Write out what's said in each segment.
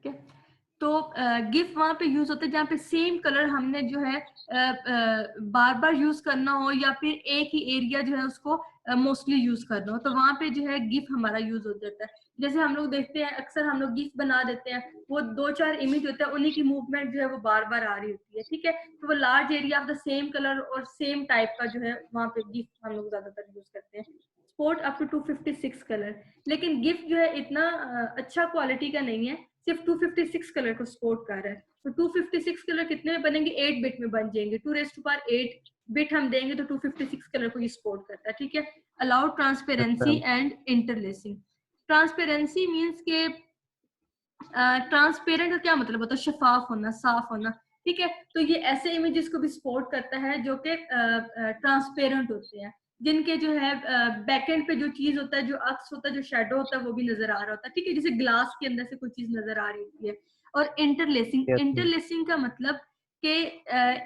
ठीक है। तो गिफ वहां पे यूज होता है जहाँ पे सेम कलर हमने जो है बार बार यूज करना हो, या फिर एक ही एरिया जो है उसको मोस्टली यूज करना हो, तो वहां पे जो है गिफ हमारा यूज हो जाता है। जैसे हम लोग देखते हैं अक्सर हम लोग गिफ बना देते हैं, वो 2-4 इमेज होता है, उन्हीं की मूवमेंट जो है वो बार बार आ रही होती है, ठीक है। तो वो large area of the same colour और सेम टाइप का जो है वहां पे गिफ हम लोग ज्यादातर यूज करते हैं। स्पोर्ट अप टू 256 कलर, लेकिन गिफ जो है इतना अच्छा क्वालिटी का नहीं है, सिर्फ 256 कलर को सपोर्ट कर रहा है। तो 256 कलर कितने में बनेंगे? 8 बिट में बन जाएंगे। 2⁸8 बिट हम देंगे तो 256 कलर को ये सपोर्ट करता है, ठीक है। Allow transparency and interlacing. Transparency means के ट्रांसपेरेंट का क्या मतलब होता है? शफाफ होना, साफ होना, ठीक है। तो ये ऐसे इमेजेस को भी सपोर्ट करता है जो कि ट्रांसपेरेंट होते हैं, जिनके जो है बैकएंड पे जो चीज होता है, जो अक्स होता है, जो शेडो होता है, वो भी नजर आ रहा होता है, ठीक है। जैसे ग्लास के अंदर से कोई चीज नजर आ रही होती है। और इंटरलेसिंग, इंटरलेसिंग का मतलब कि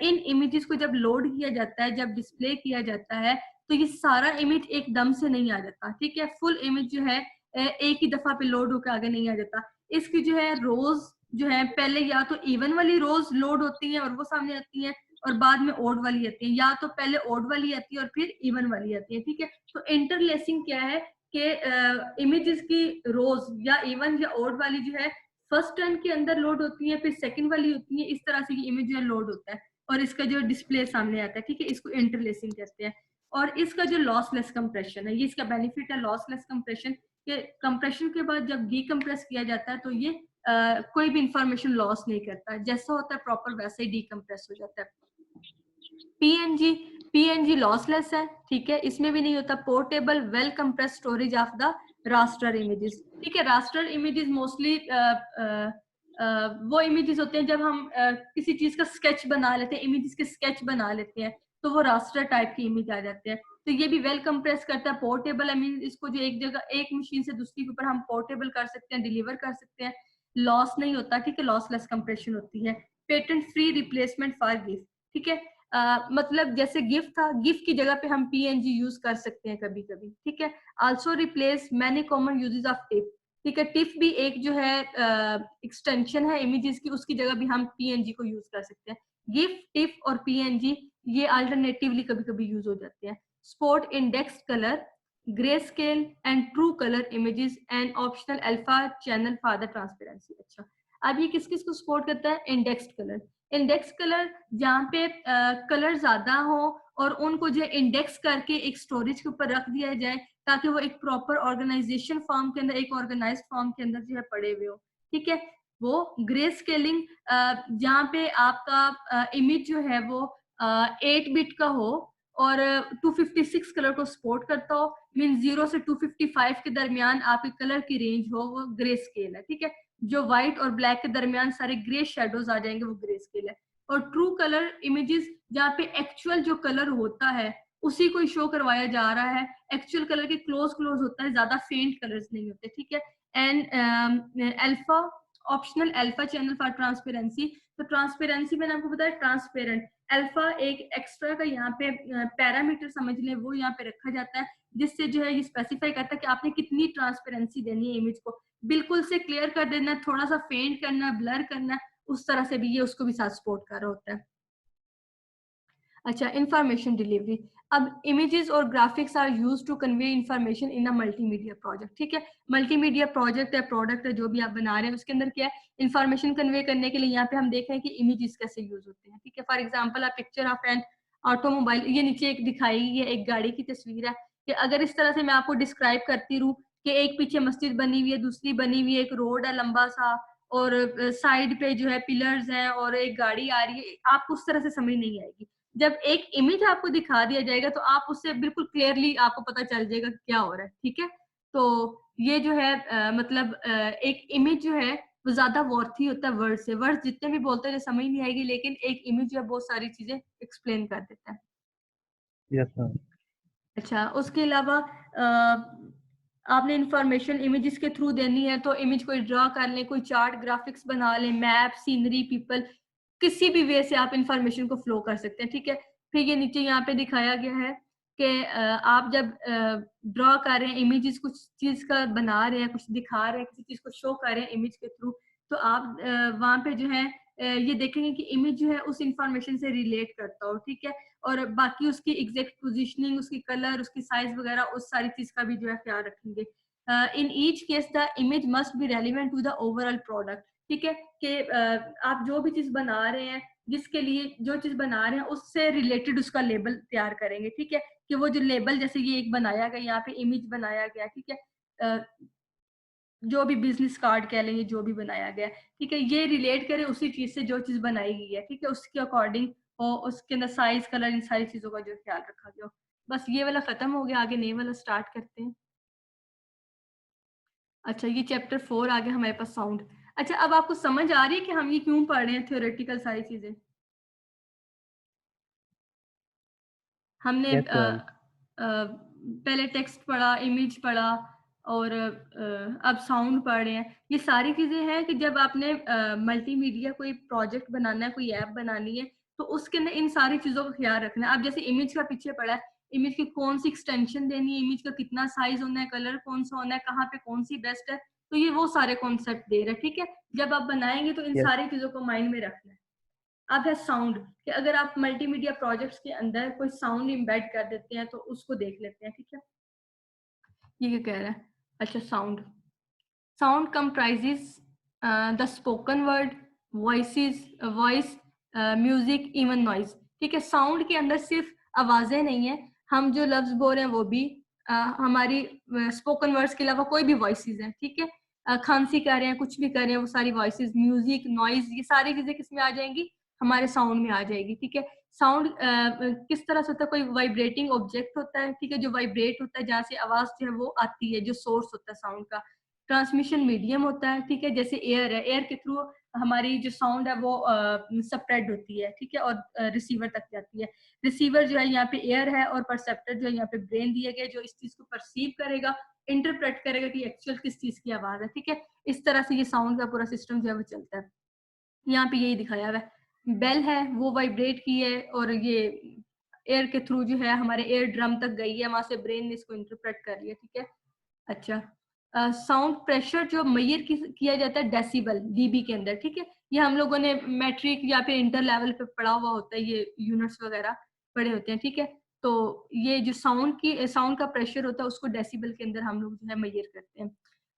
इन इमेजेस को जब लोड किया जाता है, जब डिस्प्ले किया जाता है, तो ये सारा इमेज एकदम से नहीं आ जाता, ठीक है। फुल इमेज जो है एक ही दफा पे लोड होकर आगे नहीं आ जाता। इसकी जो है रोज जो है पहले या तो इवन वाली रोज लोड होती है और वो सामने आती है, और बाद में ओड वाली आती है, या तो पहले ओड वाली आती है और फिर इवन वाली आती है, ठीक है। तो इंटरलेसिंग क्या है कि इमेजेस की रोज या इवन या ओड वाली जो है फर्स्ट टर्न के अंदर लोड होती है, फिर सेकंड वाली होती है, इस तरह से ये इमेज जो है लोड होता है और इसका जो डिस्प्ले सामने आता है, ठीक है। इसको इंटरलेसिंग कहते हैं। और इसका जो लॉसलेस कंप्रेशन है, ये इसका बेनिफिट है, लॉसलेस कंप्रेशन के कंप्रेशन के बाद जब डीकम्प्रेस किया जाता है तो ये कोई भी इंफॉर्मेशन लॉस नहीं करता, जैसा होता है प्रॉपर वैसे ही डीकम्प्रेस हो जाता है। पीएनजी, पीएनजी लॉसलेस है, ठीक है, इसमें भी नहीं होता। Portable well compress storage of the raster images, ठीक है। रास्टर इमेजेस मोस्टली वो इमेजेस होते हैं जब हम किसी चीज का स्केच बना लेते हैं, इमेजेस के स्केच बना लेते हैं, तो वो रास्टर टाइप की इमेज आ जाते हैं। तो ये भी वेल कंप्रेस करता है। पोर्टेबल आई मीन इसको जो एक जगह एक मशीन से दूसरी के ऊपर हम पोर्टेबल कर सकते हैं, डिलीवर कर सकते हैं, लॉस नहीं होता, ठीक है। लॉसलेस कंप्रेशन होती है। Patent free replacement for gift, ठीक है। मतलब जैसे गिफ्ट था, गिफ्ट की जगह पे हम पीएनजी यूज कर सकते हैं कभी कभी, ठीक है। Also replace many common uses of tiff, ठीक है। टिफ भी एक जो है एक्सटेंशन है इमेजेस की, उसकी जगह भी हम पीएनजी को यूज कर सकते हैं। गिफ्ट, टिफ और पीएनजी ये अल्टरनेटिवली कभी कभी यूज हो जाते हैं। Spot index colour, grey scale and true colour images and optional alpha channel for the transparency. अच्छा, अब ये किस किस को सपोर्ट करता है? Indexed colour. इंडेक्स कलर जहाँ पे कलर ज्यादा हो और उनको जो इंडेक्स करके एक स्टोरेज के ऊपर रख दिया जाए, ताकि वो एक प्रॉपर ऑर्गेनाइजेशन फॉर्म के अंदर, एक ऑर्गेनाइज्ड फॉर्म के अंदर जो है पड़े हुए हो, ठीक है। वो ग्रे स्केलिंग जहाँ पे आपका इमेज जो है वो 8 बिट का हो और 256 कलर को सपोर्ट करता हो, मीन 0 से 255 के दरमियान आपके कलर की रेंज हो, वो ग्रे स्केल है, ठीक है। जो व्हाइट और ब्लैक के दरमियान सारे ग्रे शेडोज आ जाएंगे, वो ग्रे स्केल है। और ट्रू कलर इमेजेस जहाँ पे एक्चुअल जो कलर होता है उसी को शो करवाया जा रहा है, एक्चुअल कलर के क्लोज क्लोज होता है, ज्यादा फेंट कलर्स नहीं होते, ठीक है। And alpha, optional alpha channel for transparency. तो ट्रांसपेरेंसी मैंने आपको बताया ट्रांसपेरेंट, अल्फा एक एक्स्ट्रा का यहाँ पे पैरामीटर समझ लें, वो यहाँ पे रखा जाता है, जिससे जो है ये स्पेसिफाई करता है कि आपने कितनी ट्रांसपेरेंसी देनी है इमेज को, बिल्कुल से क्लियर कर देना, थोड़ा सा फेंट करना, ब्लर करना, उस तरह से भी ये उसको भी साथ सपोर्ट कर रहा होता है। अच्छा, इंफॉर्मेशन डिलीवरी। अब इमेजेस और graphics are used to convey information in a multimedia project, ठीक है। मल्टीमीडिया प्रोजेक्ट है, प्रोडक्ट है, जो भी आप बना रहे हैं उसके अंदर क्या है, इंफॉर्मेशन कन्वे करने के लिए यहाँ पे हम देख रहे हैं कि इमेजेस कैसे यूज होते हैं, ठीक है। फॉर एग्जाम्पल आप पिक्चर ऑफ एन ऑटोमोबाइल, ये नीचे एक दिखाई है, एक गाड़ी की तस्वीर है, कि अगर इस तरह से मैं आपको डिस्क्राइब करती रहूं कि एक पीछे मस्जिद बनी हुई है, दूसरी बनी हुई है, एक रोड है लंबा सा, और साइड पे जो है पिलर्स हैं और एक गाड़ी आ रही है, आपको उस तरह से समझ नहीं आएगी। जब एक इमेज आपको दिखा दिया जाएगा तो आप उससे बिल्कुल क्लियरली आपको पता चल जाएगा क्या हो रहा है, ठीक है। तो ये जो है मतलब एक इमेज जो है वो ज्यादा वर्थी होता है वर्ड से। वर्ड जितने भी बोलते हैं समझ नहीं आएगी, लेकिन एक इमेज जो है बहुत सारी चीजें एक्सप्लेन कर देता है। Yes sir. अच्छा, उसके अलावा आपने इंफॉर्मेशन इमेजेस के थ्रू देनी है, तो इमेज कोई ड्रा कर लें, कोई चार्ट ग्राफिक्स बना लें, मैप, सीनरी, पीपल, किसी भी वे से आप इंफॉर्मेशन को फ्लो कर सकते हैं, ठीक है। फिर ये नीचे यहाँ पे दिखाया गया है कि आप जब ड्रॉ कर रहे हैं इमेजेस, कुछ चीज का बना रहे हैं, कुछ दिखा रहे हैं, किसी चीज को शो कर रहे हैं इमेज के थ्रू, तो आप वहाँ पे जो है ये देखेंगे कि इमेज जो है उस इंफॉर्मेशन से रिलेट करता हो, ठीक है, और बाकी उसकी एग्जैक्ट पोजीशनिंग, उसकी कलर, उसकी साइज वगैरह उस सारी चीज का भी जो है ख्याल रखेंगे। In each case the image must be relevant to the overall product, ठीक है, कि आप जो भी चीज बना रहे हैं, जिसके लिए जो चीज बना रहे हैं उससे रिलेटेड उसका लेबल तैयार करेंगे, ठीक है, कि वो जो लेबल, जैसे ये एक बनाया गया, यहाँ पे इमेज बनाया गया, ठीक है, जो भी बिजनेस कार्ड कह लेंगे, जो भी बनाया गया, ठीक है, ये रिलेट करे उसी चीज से जो चीज बनाई गई है, ठीक है, उसके अकॉर्डिंग और उसके अंदर साइज, कलर, इन सारी चीजों का जो ख्याल रखा गया। बस ये वाला खत्म हो गया, आगे नए वाला स्टार्ट करते हैं। अच्छा, ये चैप्टर 4 आ गया हमारे पास, साउंड। अच्छा, अब आपको समझ आ रही है कि हम ये क्यों पढ़ रहे हैं थ्योरेटिकल सारी चीजें? हमने यस मैम। पहले टेक्स्ट पढ़ा, इमेज पढ़ा, और अब साउंड पढ़ रहे हैं। ये सारी चीजें हैं कि जब आपने मल्टीमीडिया कोई प्रोजेक्ट बनाना है, कोई ऐप बनानी है, तो उसके अंदर इन सारी चीजों का ख्याल रखना है। अब जैसे इमेज का पीछे पड़ा है, इमेज की कौन सी एक्सटेंशन देनी है, इमेज का कितना साइज होना है, कलर कौन सा होना है, कहाँ पे कौन सी बेस्ट है, तो ये वो सारे कॉन्सेप्ट दे रहे हैं, ठीक है। जब आप बनाएंगे तो इन यस सारी चीजों को माइंड में रखना है। अब है साउंड, कि अगर आप मल्टीमीडिया प्रोजेक्ट्स के अंदर कोई साउंड एम्बेड कर देते हैं तो उसको देख लेते हैं, ठीक है। ये क्या कह रहा है? अच्छा, sound, sound comprises the spoken word, voice, music, even noise, ठीक है। साउंड के अंदर सिर्फ आवाजें नहीं है, हम जो लफ्ज बोल रहे हैं वो भी, हमारी स्पोकन वर्ड्स के अलावा कोई भी वॉइसेस हैं, ठीक है। खांसी कर रहे हैं, कुछ भी कर रहे हैं, वो सारी वॉइसेस, म्यूजिक, नॉइज, ये सारी चीजें किस में आ जाएंगी? हमारे साउंड में आ जाएगी, ठीक है। साउंड किस तरह से होता है? कोई वाइब्रेटिंग ऑब्जेक्ट होता है, ठीक है, जो वाइब्रेट होता है, जहाँ से आवाज जो है वो आती है, जो सोर्स होता है साउंड का। ट्रांसमिशन मीडियम होता है, ठीक है, जैसे एयर है, एयर के थ्रू हमारी जो साउंड है वो स्प्रेड होती है, ठीक है, और रिसीवर तक जाती है। रिसीवर जो है यहाँ पे एयर है, और परसेप्टर जो है यहाँ पे ब्रेन दिया गया, जो इस चीज को परसीव करेगा, इंटरप्रेट करेगा कि एक्चुअल किस चीज की आवाज है, ठीक है। इस तरह से ये साउंड का पूरा सिस्टम जो है वो चलता है। यहाँ पे यही दिखाया हुआ है, बेल है वो वाइब्रेट की है, और ये एयर के थ्रू जो है हमारे एयर ड्रम तक गई है, वहां से ब्रेन ने इसको इंटरप्रेट कर लिया, ठीक है। अच्छा, साउंड प्रेशर जो मेजर किया जाता है डेसिबल, डीबी के अंदर, ठीक है। ये हम लोगों ने मैट्रिक या फिर इंटर लेवल पे पढ़ा हुआ होता है, ये यूनिट्स वगैरह पढ़े होते हैं, ठीक है। तो ये जो साउंड का प्रेशर होता है उसको डेसिबल के अंदर हम लोग जो है मेजर करते हैं।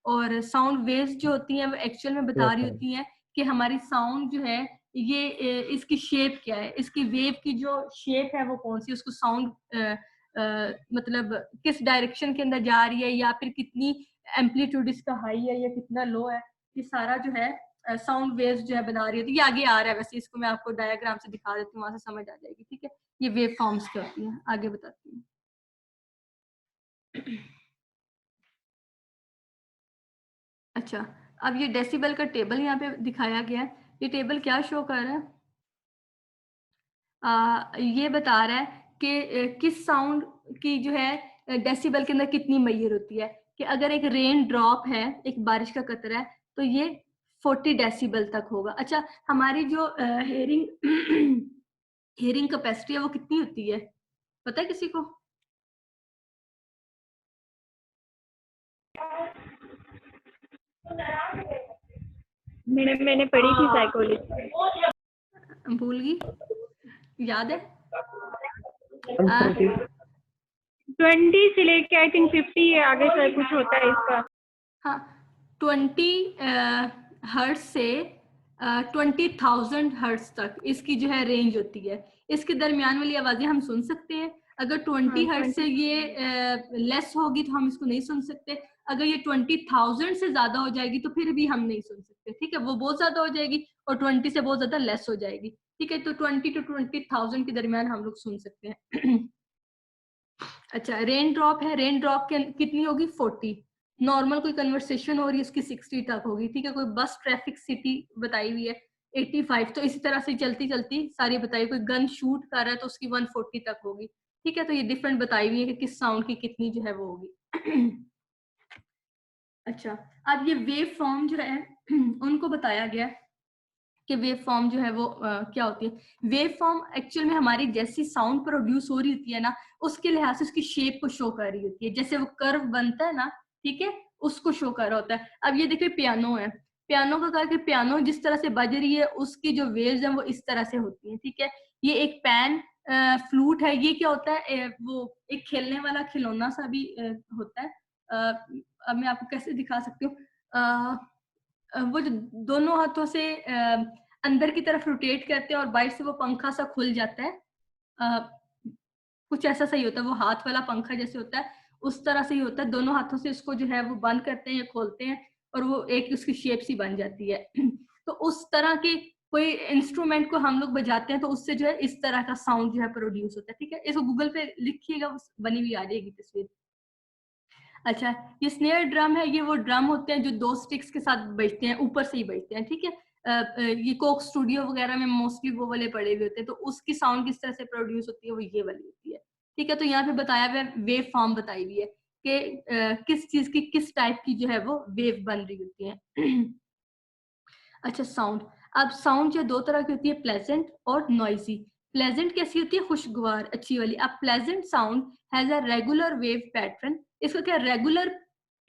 और साउंड वेव्स जो होती हैं वो एक्चुअल में बता यस रही मैम। होती हैं कि हमारी साउंड जो है ये इसकी शेप क्या है, इसकी वेव की जो शेप है वो कौन सी, उसको साउंड मतलब किस डायरेक्शन के अंदर जा रही है, या फिर कितनी एम्पलीट्यूड इसका हाई है या कितना लो है, ये सारा जो है साउंड वेव्स जो है बना रही होती है। ये आगे आ रहा है, वैसे इसको मैं आपको डायग्राम से दिखा देती हूँ, वहां से समझ आ जाएगी, ठीक है। ये वेव फॉर्म्स क्या होती हैं, आगे बताती हूँ। अच्छा, अब ये डेसिबल का टेबल यहाँ पे दिखाया गया है। ये टेबल क्या शो कर रहा है? ये बता रहा है कि किस साउंड की जो है डेसिबल के अंदर कितनी मैयर होती है। कि अगर एक रेन ड्रॉप है, एक बारिश का कतरा है, तो ये 40 डेसिबल तक होगा। अच्छा, हमारी जो हेयरिंग हेयरिंग कैपेसिटी है वो कितनी होती है, पता है किसी को? मैंने पढ़ी थी साइकोलॉजी। भूल गई, याद है? 20 से लेके आई थिंक 50 आगे शायद कुछ होता है इसका। हाँ, 20 हर्ट्ज से 20,000 हर्ट्ज तक इसकी जो है रेंज होती है। इसके दरमियान वाली आवाजें हम सुन सकते हैं। अगर 20 हर्ट्ज से ये लेस होगी तो हम इसको नहीं सुन सकते। अगर ये 20,000 से ज्यादा हो जाएगी तो फिर भी हम नहीं सुन सकते, ठीक है। वो बहुत ज्यादा हो जाएगी और 20 से बहुत ज्यादा लेस हो जाएगी, ठीक है। तो 20 to 20,000 के दरमियान हम लोग सुन सकते हैं। अच्छा, रेन ड्रॉप है, रेन ड्रॉप के कितनी होगी? 40। नॉर्मल कोई कन्वर्सेशन हो रही है उसकी 60 तक होगी, ठीक है। कोई बस ट्रैफिक सिटी बताई हुई है 85। तो इसी तरह से चलती चलती सारी बताई। कोई गन शूट कर रहा है तो उसकी 140 तक होगी, ठीक है। तो ये डिफरेंट बताई हुई है कि किस साउंड की कितनी जो है वो होगी। अच्छा, अब ये वेव फॉर्म जो है उनको बताया गया कि वेव फॉर्म जो है वो क्या होती है। वेव फॉर्म एक्चुअल में हमारी जैसी साउंड प्रोड्यूस हो रही होती है ना, उसके लिहाज से उसकी शेप को शो कर रही होती है। जैसे वो कर्व बनता है ना, ठीक है, उसको शो कर रहा होता है। अब ये देखिए पियानो है, पियानो का कहा कि पियानो जिस तरह से बज रही है उसकी जो वेव्स हैं वो इस तरह से होती हैं, ठीक है। ये एक पैन फ्लूट है, ये क्या होता है, वो एक खेलने वाला खिलौना सा भी होता है। अब मैं आपको कैसे दिखा सकती हूँ, वो जो दोनों हाथों से अंदर की तरफ रोटेट करते हैं और बाहर से वो पंखा सा खुल जाता है, कुछ ऐसा सही होता है, वो हाथ वाला पंखा जैसे होता है उस तरह से ही होता है। दोनों हाथों से इसको जो है वो बंद करते हैं या खोलते हैं और वो एक उसकी शेप सी बन जाती है। तो उस तरह के कोई इंस्ट्रूमेंट को हम लोग बजाते हैं तो उससे जो है इस तरह का साउंड जो है प्रोड्यूस होता है, ठीक है। इसको गूगल पे लिखिएगा, बनी हुई आ जाएगी तस्वीर। अच्छा, ये स्नेयर ड्रम है, ये वो ड्रम होते हैं जो 2 स्टिक्स के साथ बजते हैं, ऊपर से ही बजते हैं, ठीक है। ये कोक स्टूडियो वगैरह में मोस्टली वो वाले पड़े हुए होते हैं, तो उसकी साउंड किस तरह से प्रोड्यूस होती है वो ये वाली होती है, ठीक है। तो यहाँ पे बताया हुआ है, वेव फॉर्म बताई हुई है कि किस चीज की किस टाइप की जो है वो वेव बन रही होती है। अच्छा, साउंड। अब साउंड जो 2 तरह की होती है, प्लेजेंट और नॉइजी। प्लेजेंट कैसी होती है, खुशगवार, अच्छी वाली। अब pleasant sound has a regular wave pattern, इसका क्या रेगुलर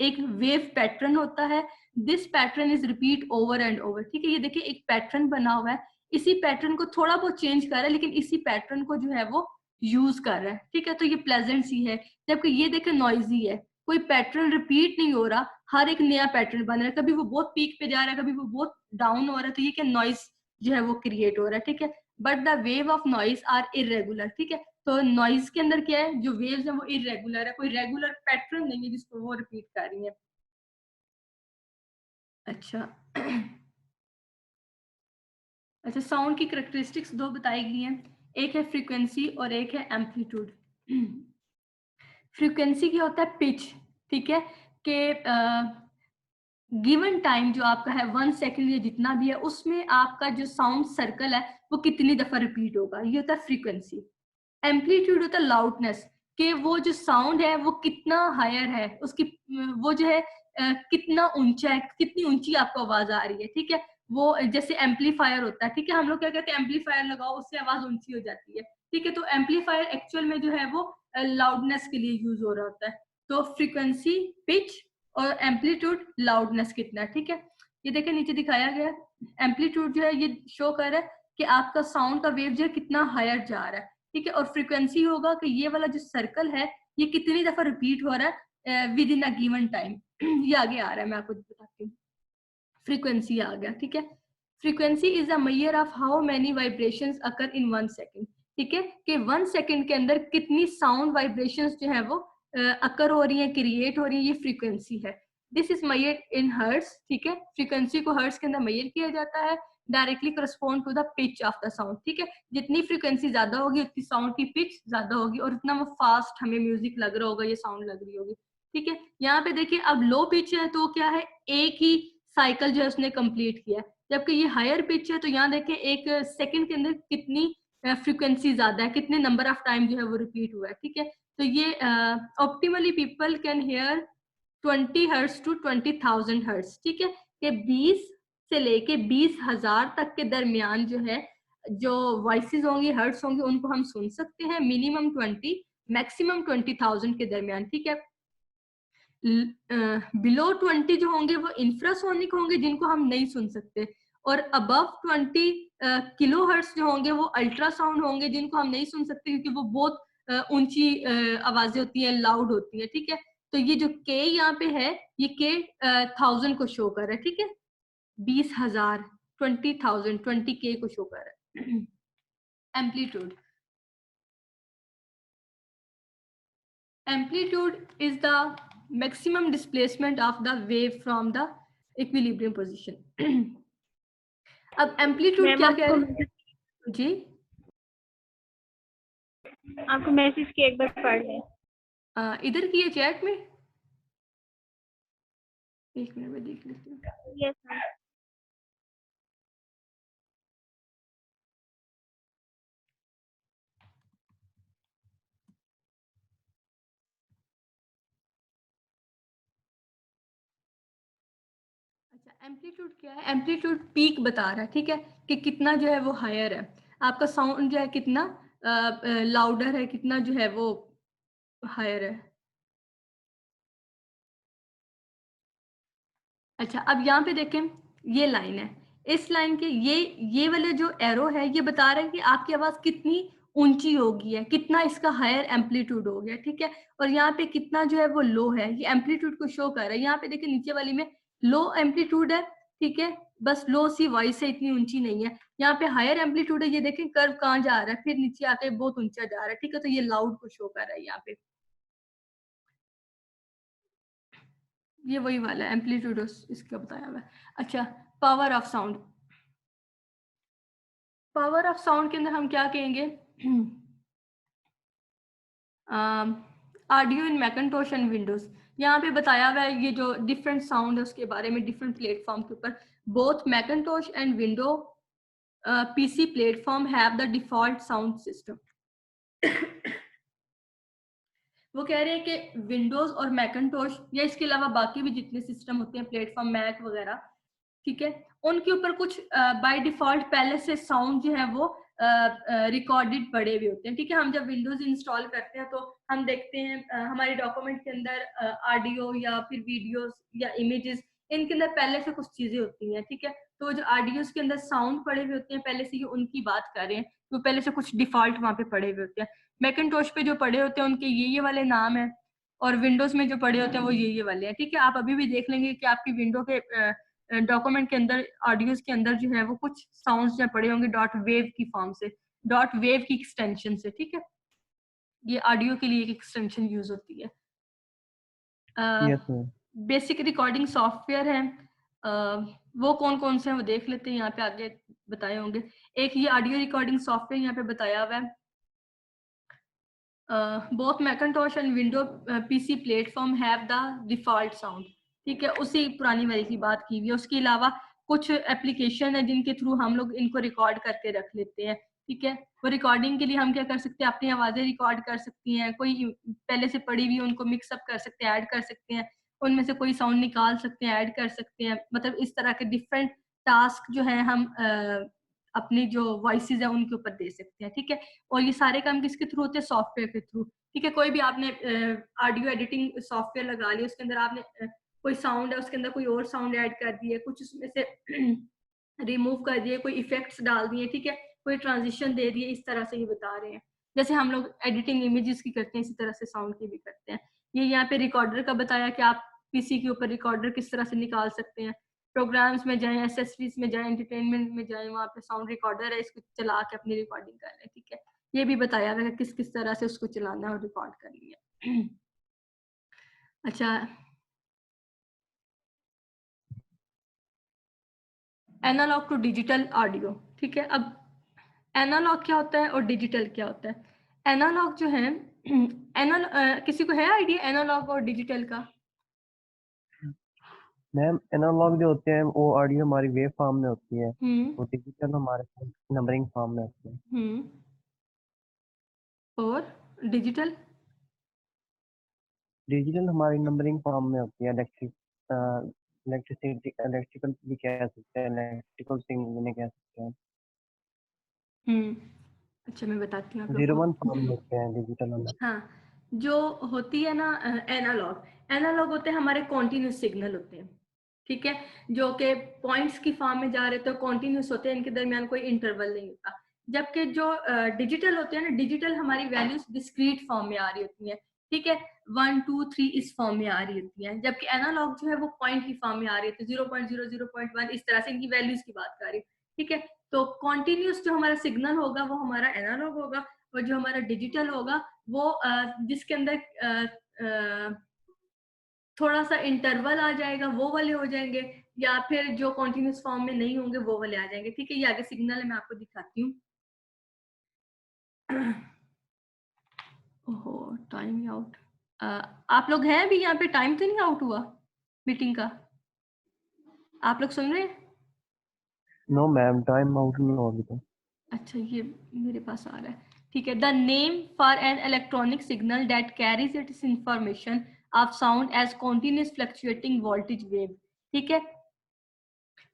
एक वेव पैटर्न होता है। This pattern is repeat over and over, ठीक है। ये देखिए एक पैटर्न बना हुआ है, इसी पैटर्न को थोड़ा बहुत चेंज कर रहा है लेकिन इसी पैटर्न को जो है वो यूज कर रहा है, ठीक है। तो ये प्लेजेंट सी है। जबकि ये देखिए नॉइजी है, कोई पैटर्न रिपीट नहीं हो रहा, हर एक नया पैटर्न बन रहा है, कभी वो बहुत पीक पे जा रहा है, कभी वो बहुत डाउन हो रहा है, तो ये क्या नॉइस जो है वो क्रिएट हो रहा है, ठीक है। But the wave of noise are irregular, ठीक है। तो नॉइस के अंदर क्या है, जो वेव्स है वो इरेगुलर है, कोई रेगुलर पैटर्न नहीं है जिसको वो रिपीट कर रही है। अच्छा। अच्छा, साउंड की करेक्टरिस्टिक्स 2 बताई गई हैं, एक है फ्रीक्वेंसी और एक है एम्पलीट्यूड। फ्रीक्वेंसी क्या होता है, पिच, ठीक है, कि गिवन टाइम जो आपका है 1 सेकंड या जितना भी है, उसमें आपका जो साउंड सर्कल है वो कितनी दफा रिपीट होगा, ये होता है फ्रीक्वेंसी। एम्पलीट्यूड होता है लाउडनेस, कि वो जो साउंड है वो कितना हायर है, उसकी वो जो है कितना ऊंचा है, कितनी ऊंची आपको आवाज आ रही है, ठीक है। वो जैसे एम्पलीफायर होता है, ठीक है, हम लोग क्या कहते हैं, एम्पलीफायर लगाओ उससे आवाज ऊंची हो जाती है, ठीक है। तो एम्पलीफायर एक्चुअल में जो है वो लाउडनेस के लिए यूज हो रहा होता है। तो फ्रीक्वेंसी, पिच और एम्पलीट्यूड, लाउडनेस कितना है, ठीक है। ये देखिए नीचे दिखाया गया, एम्पलीट्यूड जो है ये शो कर रहा है कि आपका साउंड का वेव जो है कितना हायर जा रहा है, ठीक है। और फ्रीक्वेंसी होगा कि ये वाला जो सर्कल है ये कितनी दफा रिपीट हो रहा है with in a given time. ये आगे आ रहा है, मैं आपको बताती हूँ। फ्रीक्वेंसी आ गया, ठीक है। Frequency is a measure of how many vibrations occur in 1 second, ठीक है, कि 1 सेकंड के अंदर कितनी साउंड वाइब्रेशंस जो है वो अकर हो रही है, क्रिएट हो रही है, ये फ्रीक्वेंसी है। This is measured in hertz, ठीक है। फ्रीक्वेंसी को हर्ट्ज के अंदर मेजर किया जाता है, directly correspond to the pitch of the sound, ठीक है। जितनी फ्रीक्वेंसी ज्यादा होगी उतनी साउंड की पिच ज्यादा होगी और उतना वो फास्ट हमें म्यूजिक लग रहा होगा, ये साउंड लग रही होगी, ठीक है। यहाँ पे देखिए अब लो पिच है तो क्या है, एक ही साइकिल जो है उसने कंप्लीट किया, जबकि ये हायर पिच है तो यहाँ देखिए एक सेकंड के अंदर कितनी फ्रीक्वेंसी ज्यादा है, कितने नंबर ऑफ टाइम जो है वो रिपीट हुआ है, ठीक है। तो ये optimally people can hear 20 hertz to 20,000 hertz, ठीक है, कि 20 से लेके 20,000 तक के दरमियान जो है जो वॉइसेस होंगी, हर्ट्ज होंगे, उनको हम सुन सकते हैं, मिनिमम 20, मैक्सिमम 20,000 के दरमियान, ठीक है। बिलो 20 जो होंगे वो इंफ्रासोनिक होंगे जिनको हम नहीं सुन सकते, और अबव 20 किलो हर्ट्ज जो होंगे वो अल्ट्रासाउंड होंगे जिनको हम नहीं सुन सकते क्योंकि वो बहुत ऊंची आवाजें होती हैं, लाउड होती है, ठीक है। तो ये जो के यहाँ पे है ये के 1000 को शो कर रहा है, ठीक है, 20,000, 20,000, 20K को शो कर रहा है। Amplitude, amplitude is the maximum displacement of the wave from the equilibrium position। अब एम्पलीट्यूड मैम क्या कह रहे हैं जी, आपको मैसेज किया, एक बार पढ़ लें। इधर की है चैट में, एक मिनट में देख लेती हूँ। Yes ma'am. अच्छा, एम्पलीट्यूड क्या है, एम्पलीट्यूड पीक बता रहा है, ठीक है, कि कितना जो है वो हायर है, आपका साउंड जो है कितना लाउडर है, कितना जो है वो हायर है। अच्छा, अब यहाँ पे देखें, ये लाइन है, इस लाइन के ये वाले जो एरो है ये बता रहा है कि आपकी आवाज कितनी ऊंची होगी है, कितना इसका हायर एम्पलीट्यूड हो गया, ठीक है। और यहाँ पे कितना जो है वो लो है, ये एम्पलीट्यूड को शो कर रहा है। यहाँ पे देखिए नीचे वाली में लो एम्पलीट्यूड है, ठीक है, बस लो सी वॉइस है, इतनी ऊंची नहीं है। यहाँ पे हायर एम्पलीट्यूड है, ये देखें कर्व कहाँ जा रहा है, फिर नीचे आके बहुत ऊंचा जा रहा है, ठीक है। तो ये लाउड को शो कर रहा है यहाँ पे, ये वही वाला एम्पलीट्यूड इसका बताया हुआ है। अच्छा, power of sound, power of sound के अंदर हम क्या कहेंगे, audio in Macintosh and Windows. यहाँ पे बताया हुआ है ये जो डिफरेंट साउंड है उसके बारे में डिफरेंट प्लेटफॉर्म के ऊपर। Both Macintosh and window PC platform have the default sound system. वो कह रहे हैं कि विंडोज और मैकिन्टोश या इसके अलावा बाकी भी जितने सिस्टम होते हैं प्लेटफॉर्म मैक वगैरह, ठीक है, उनके ऊपर कुछ बाय डिफॉल्ट पहले से साउंड जो है वो रिकॉर्डेड पड़े हुए होते हैं, ठीक है। हम जब विंडोज इंस्टॉल करते हैं तो हम देखते हैं हमारे डॉक्यूमेंट के अंदर ऑडियो या फिर वीडियोस या इमेजेस, इनके अंदर पहले से कुछ चीजें होती हैं, ठीक है। तो जो ऑडियोज के अंदर साउंड पड़े हुए होते हैं पहले से, ये उनकी बात कर रहे हैं, तो पहले से कुछ डिफॉल्ट वहां पे पड़े हुए होते हैं। मैकिन्टोश पे जो पड़े होते हैं उनके ये वाले नाम है, और विंडोज में जो पड़े होते हैं वो ये वाले हैं, ठीक है। आप अभी भी देख लेंगे कि आपकी विंडो के डॉक्यूमेंट के अंदर ऑडियोज के अंदर जो है वो कुछ साउंड्स जो पड़े होंगे डॉट वेव की फॉर्म से, डॉट वेव की एक्सटेंशन से, ठीक है। ये ऑडियो के लिए एक एक्सटेंशन यूज होती है। बेसिक रिकॉर्डिंग सॉफ्टवेयर है, वो कौन कौन से हैं वो देख लेते हैं, यहाँ पे आगे बताए होंगे। एक ये ऑडियो रिकॉर्डिंग सॉफ्टवेयर यहाँ पे बताया हुआ है। Both Macintosh and window PC platform have the default sound, ठीक है, उसी पुरानी वाली की बात की हुई है। उसके अलावा कुछ एप्लीकेशन है जिनके थ्रू हम लोग इनको रिकॉर्ड करके रख लेते हैं, ठीक है। वो रिकॉर्डिंग के लिए हम क्या कर सकते हैं, अपनी आवाजें रिकॉर्ड कर सकती हैं, कोई पहले से पड़ी हुई उनको मिक्सअप कर सकते हैं, ऐड कर सकते हैं, उनमें से कोई साउंड निकाल सकते हैं, ऐड कर सकते हैं। मतलब इस तरह के डिफरेंट टास्क जो है हम अपनी जो वॉइसेस है उनके ऊपर दे सकते हैं, ठीक है। और ये सारे काम किसके थ्रू होते हैं, सॉफ्टवेयर के थ्रू, ठीक है। कोई भी आपने ऑडियो एडिटिंग सॉफ्टवेयर लगा लिया, उसके अंदर आपने कोई साउंड है उसके अंदर कोई और साउंड ऐड कर दिए, कुछ उसमें से रिमूव कर दिए, कोई इफेक्ट्स डाल दिए, ठीक है, कोई ट्रांजिशन दे दिए, इस तरह से ये बता रहे हैं। जैसे हम लोग एडिटिंग इमेजेस की करते हैं इसी तरह से साउंड की भी करते हैं। ये यहाँ पे रिकॉर्डर का बताया कि आप पीसी के ऊपर रिकॉर्डर किस तरह से निकाल सकते हैं। प्रोग्राम्स में जाएं, एसेसरीज में जाएं, एंटरटेनमेंट में जाएं, वहाँ पे साउंड रिकॉर्डर है, इसको चला के अपनी रिकॉर्डिंग कर लें, ठीक है। ये भी बताया है किस किस तरह से उसको चलाना है और रिकॉर्ड करनी है। अच्छा, एनालॉग टू डिजिटल ऑडियो, ठीक है। अब एनालॉग क्या होता है और डिजिटल क्या होता है। एनालॉग जो है किसी को है आइडिया एनालॉग और डिजिटल का? मैम एनालॉग जो होते हैं वो ऑडियो हमारी वेव फॉर्म में होती है, वो डिजिटल हमारे नंबरिंग फॉर्म में होती है। और डिजिटल? डिजिटल हमारी नंबरिंग फॉर्म में होती है। इलेक्ट्रिकल भी कह सकते हैं, इलेक्ट्रिकल सिग्नल भी कह सकते हैं। अच्छा, मैं बताती हूँ आप लोग 01 को। फॉर्म में होते हैं डिजिटल में। हाँ, जो होती है ना एनालॉग, एनालॉग होते हैं हमारे कॉन्टिन्यूस सिग्नल होते हैं, ठीक है, जो कि पॉइंट्स की फॉर्म में जा रहे तो कॉन्टिन्यूस होते हैं, इनके दरमियान कोई इंटरवल नहीं होता। जबकि जो डिजिटल होते हैं ना, डिजिटल हमारी वैल्यूज डिस्क्रीट फॉर्म में आ रही होती हैं, ठीक है, 1 2 3 इस फॉर्म में आ रही होती हैं। जबकि एनालॉग जो है वो पॉइंट की फॉर्म में आ रही होती है, 0.0 0.1 इस तरह से इनकी वैल्यूज की बात कर रही है, ठीक है। तो कॉन्टिन्यूस जो हमारा सिग्नल होगा वो हमारा एनालॉग होगा, और जो हमारा डिजिटल होगा वो जिसके अंदर थोड़ा सा इंटरवल आ जाएगा वो वाले हो जाएंगे, या फिर जो कॉन्टिन्यूस फॉर्म में नहीं होंगे वो वाले आ जाएंगे, ठीक है। ये आगे सिग्नल है, मैं आपको दिखाती हूँ। ओहो, टाइम आउट। आप लोग हैं अभी यहाँ पे? टाइम तो नहीं आउट हुआ मीटिंग का? आप लोग सुन रहे हैं? नो मैम, टाइम आउट नहीं होगी तो। अच्छा, ये मेरे पास आ रहा है, ठीक है। The name for an electronic signal that carries its information of sound as continuous fluctuating voltage wave, ठीक है,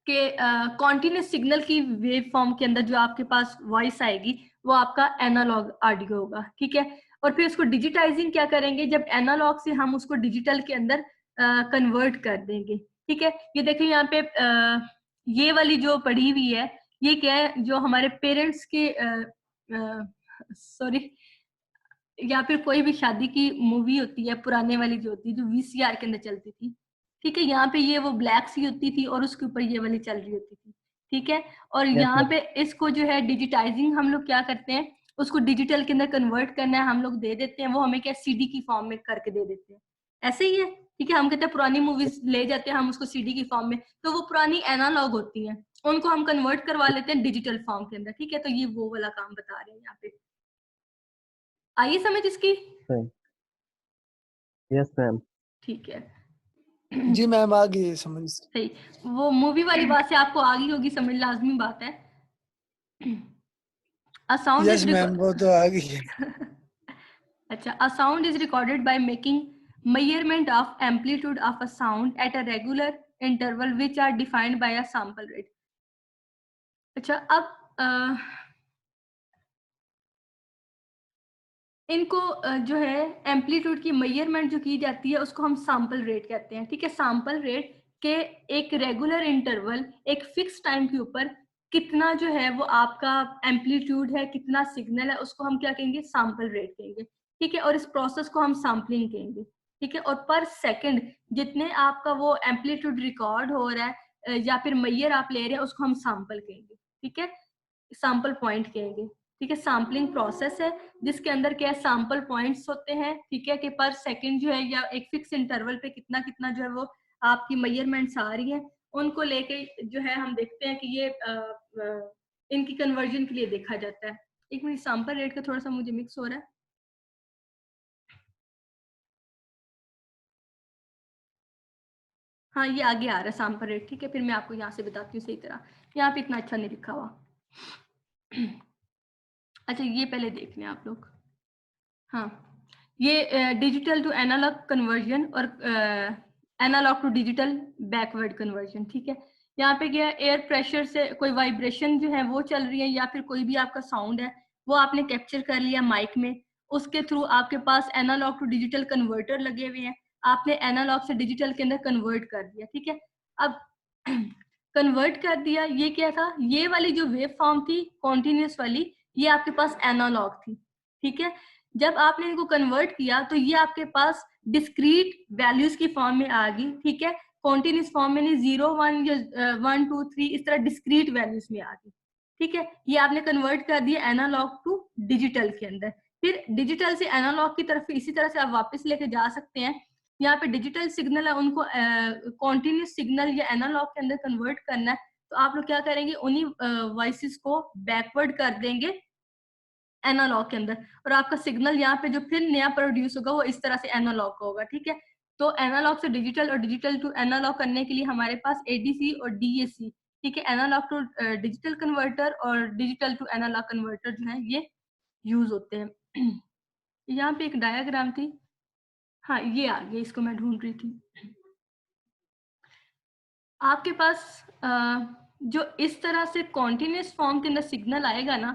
कि कॉन्टिन्यूस सिग्नल की वेव फॉर्म के अंदर जो आपके पास वॉइस आएगी वो आपका एनालॉग ऑडियो होगा, ठीक है। और फिर उसको डिजिटाइजिंग क्या करेंगे, जब एनालॉग से हम उसको डिजिटल के अंदर कन्वर्ट कर देंगे, ठीक है। ये देखिए यहाँ पे ये वाली जो पढ़ी हुई है ये क्या है, जो हमारे पेरेंट्स के सॉरी या फिर कोई भी शादी की मूवी होती है पुराने वाली जो होती है, जो वीसीआर के अंदर चलती थी, ठीक है, यहाँ पे ये वो ब्लैक सी होती थी और उसके ऊपर ये वाली चल रही होती थी, ठीक है। और यस यहाँ मैम। पे इसको जो है डिजिटाइजिंग हम लोग क्या करते हैं, उसको डिजिटल के अंदर कन्वर्ट करना है, हम लोग दे देते हैं, वो हमें क्या सीडी की फॉर्म में करके दे देते हैं, ऐसे ही है, ठीक है। हम कहते हैं पुरानी मूवीज ले जाते हैं हम उसको सीडी की फॉर्म में, तो वो पुरानी एनालॉग होती हैं, उनको हम कन्वर्ट करवा लेते हैं डिजिटल फॉर्म के अंदर, ठीक है। तो ये वो वाला काम बता रहे हैं यहाँ पे, आइए समझ इसकी। सही। Yes ma'am. ठीक है जी मैम आ गई समझ। सही, वो मूवी वाली बात से आपको आ गई होगी समझ, लाजमी बात है। A sound yes is ma'am वो तो आ गई है। अच्छा, a sound is recorded by making measurement of amplitude of a sound at a regular interval which are defined by a sample rate. अच्छा, अब इनको जो है एम्पलीट्यूड की मेजरमेंट जो की जाती है उसको हम सैंपल रेट कहते हैं, ठीक है। सैंपल रेट के एक रेगुलर इंटरवल, एक फिक्स टाइम के ऊपर कितना जो है वो आपका एम्पलीट्यूड है, कितना सिग्नल है, उसको हम क्या कहेंगे, सैंपल रेट कहेंगे, ठीक है। और इस प्रोसेस को हम सैम्पलिंग कहेंगे, ठीक है। और पर सेकंड जितने आपका वो एम्पलीट्यूड रिकॉर्ड हो रहा है या फिर मैयर आप ले रहे हैं उसको हम सैंपल कहेंगे, ठीक है, सैंपल पॉइंट कहेंगे, ठीक है। सैम्पलिंग प्रोसेस है जिसके अंदर क्या है, सैंपल पॉइंट्स होते हैं, ठीक है, कि पर सेकंड जो है या एक फिक्स इंटरवल पे कितना कितना जो है वो आपकी मेजरमेंट्स आ रही हैं, उनको लेके जो है हम देखते हैं कि ये इनकी कन्वर्जन के लिए देखा जाता है। एक मिनट, सैंपल रेट का थोड़ा सा मुझे मिक्स हो रहा है। हाँ, ये आगे आ रहा है सैंपल रेट, ठीक है। फिर मैं आपको यहाँ से बताती हूँ सही तरह, यहाँ पे इतना अच्छा नहीं लिखा हुआ। अच्छा, ये पहले देख लें आप लोग। हाँ, ये डिजिटल टू एनालॉग कन्वर्जन और analog to digital backward conversion, ठीक है। यहाँ पे क्या है, एयर प्रेशर से कोई वाइब्रेशन जो है वो चल रही है या फिर कोई भी आपका साउंड है वो आपने कैप्चर कर लिया माइक में, उसके थ्रू आपके पास एनालॉग टू डिजिटल कन्वर्टर लगे हुए हैं, आपने एनालॉग से डिजिटल के अंदर कन्वर्ट कर दिया, ठीक है। अब कन्वर्ट कर दिया, ये क्या था, ये वाली जो वेव फॉर्म थी कॉन्टिन्यूस वाली, ये आपके पास एनालॉग थी, ठीक है। जब आपने इनको कन्वर्ट किया तो ये आपके पास डिस्क्रीट वैल्यूज की फॉर्म में आ गई, ठीक है। कॉन्टिन्यूस फॉर्म में नहीं, 0 1 या 1 2 3 इस तरह डिस्क्रीट वैल्यूज में आ गई, ठीक है। ये आपने कन्वर्ट कर दिया एनालॉग टू डिजिटल के अंदर, फिर डिजिटल से एनालॉग की तरफ इसी तरह से आप वापस लेके जा सकते हैं। यहाँ पे डिजिटल सिग्नल है, उनको कॉन्टिन्यूस सिग्नल या एनालॉग के अंदर कन्वर्ट करना है, तो आप लोग क्या करेंगे, उन्हीं वॉइसेस को बैकवर्ड कर देंगे एनालॉग के अंदर, और आपका सिग्नल यहाँ पे जो फिर नया प्रोड्यूस होगा वो इस तरह से एनालॉग का होगा, ठीक है। तो एनालॉग से डिजिटल और डिजिटल टू एनालॉग करने के लिए हमारे पास एडीसी और डीएसी, ठीक है, एनालॉग टू डिजिटल कन्वर्टर और डिजिटल टू एनालॉग कन्वर्टर जो है ये यूज होते हैं। यहाँ पे एक डायग्राम थी, हाँ ये आ गई, इसको मैं ढूंढ रही थी। आपके पास जो इस तरह से कॉन्टिन्यूस फॉर्म के अंदर सिग्नल आएगा ना,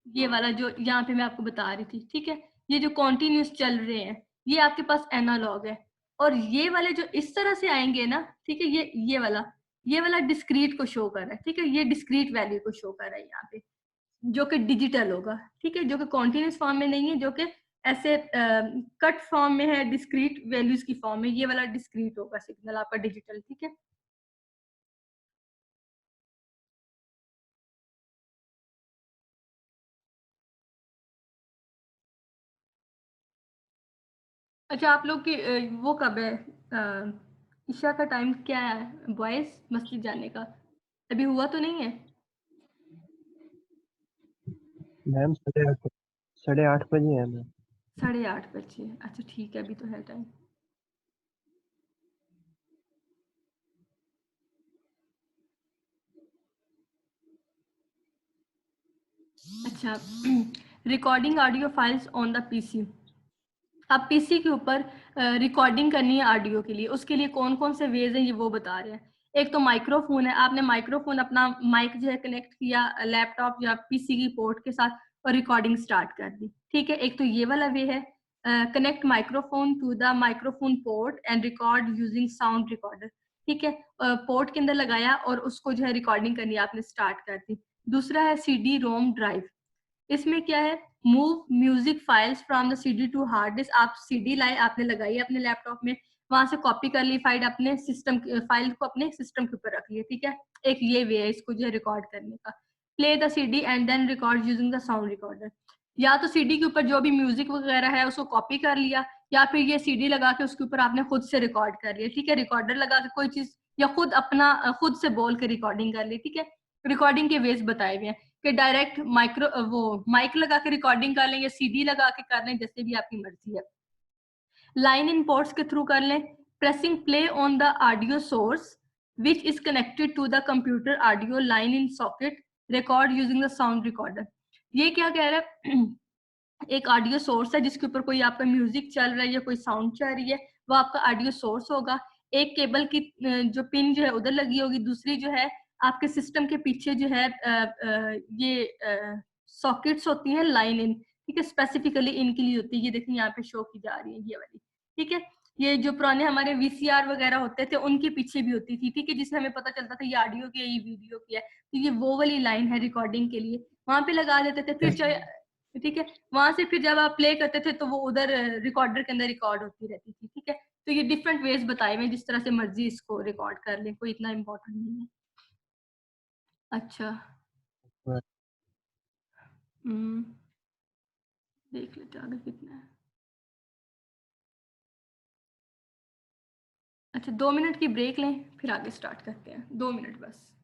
ये वाला जो यहाँ पे मैं आपको बता रही थी, ठीक है, ये जो कॉन्टिन्यूस चल रहे हैं ये आपके पास एनालॉग है, और ये वाले जो इस तरह से आएंगे ना, ठीक है, ये वाला डिस्क्रीट को शो कर रहा है, ठीक है, ये डिस्क्रीट वैल्यू को शो कर रहा है यहाँ पे, जो कि डिजिटल होगा, ठीक है, जो कि कॉन्टिन्यूस फॉर्म में नहीं है, जो कि ऐसे कट फॉर्म में है, डिस्क्रीट वैल्यूज की फॉर्म में, ये वाला डिस्क्रीट होगा सिग्नल आपका डिजिटल, ठीक है। अच्छा, आप लोग की वो कब है, ईशा का टाइम क्या है बॉयज मस्जिद जाने का, अभी हुआ तो नहीं है? मैम 8:30 बजे है मैम। 8:30 बजे, अच्छा ठीक है, अभी तो है टाइम। अच्छा, recording audio files on the PC. अब पीसी के ऊपर रिकॉर्डिंग करनी है ऑडियो के लिए, उसके लिए कौन कौन से वेज हैं ये वो बता रहे हैं। एक तो माइक्रोफोन है, आपने माइक्रोफोन अपना माइक जो है कनेक्ट किया लैपटॉप या पीसी की पोर्ट के साथ और रिकॉर्डिंग स्टार्ट कर दी, ठीक है, एक तो ये वाला वे है। Connect microphone to the microphone port and record using sound recorder. ठीक है, पोर्ट के अंदर लगाया और उसको जो है रिकॉर्डिंग करनी आपने स्टार्ट कर दी। दूसरा है CD रोम ड्राइव। इसमें क्या है, move music files from the CD to hard disk. आप CD लाए, आपने लगाई अपने लैपटॉप में, वहां से कॉपी कर ली फाइल, अपने सिस्टम फाइल को अपने सिस्टम के ऊपर रख लिया। ठीक है, एक ये वे है इसको जो है रिकॉर्ड करने का। Play the CD and then record using the sound recorder. या तो CD के ऊपर जो भी म्यूजिक वगैरह है उसको कॉपी कर लिया, या फिर ये CD लगा के उसके ऊपर आपने खुद से रिकॉर्ड कर लिया। ठीक है, रिकॉर्डर लगा के कोई चीज, या खुद अपना खुद से बोल के रिकॉर्डिंग कर ली। ठीक है, रिकॉर्डिंग के वेज बताए हुए हैं कि डायरेक्ट माइक लगा के रिकॉर्डिंग कर लें या CD लगा के कर लें, जैसे भी आपकी मर्जी है। लाइन इन पोर्ट्स के थ्रू कर लें। Pressing play on the audio source which is connected to the computer audio line in socket, record using the sound recorder. ये क्या कह रहा है, एक ऑडियो सोर्स है जिसके ऊपर कोई आपका म्यूजिक चल रहा है या कोई साउंड चल रही है, वो आपका ऑडियो सोर्स होगा। एक केबल की जो पिन जो है उधर लगी होगी, दूसरी जो है आपके सिस्टम के पीछे जो है ये सॉकेट्स होती हैं लाइन इन। ठीक है, स्पेसिफिकली इनके लिए होती है। ये देखिए यहाँ पे शो की जा रही है ये वाली। ठीक है, ये जो पुराने हमारे VCR वगैरह होते थे उनके पीछे भी होती थी। ठीक है, जिससे हमें पता चलता था ये ऑडियो की है, ये वीडियो की है। तो ये वो वाली लाइन है रिकॉर्डिंग के लिए, वहां पे लगा देते थे। फिर चाहे, ठीक है, वहां से फिर जब आप प्ले करते थे तो वो उधर रिकॉर्डर के अंदर रिकॉर्ड होती रहती थी। ठीक है, तो ये डिफरेंट वेज बताए हुए, जिस तरह से मर्जी इसको रिकॉर्ड कर लें, कोई इतना इम्पोर्टेंट नहीं है। अच्छा, देख लेते आगे कितना है। अच्छा, 2 मिनट की ब्रेक लें, फिर आगे स्टार्ट करते हैं। 2 मिनट बस।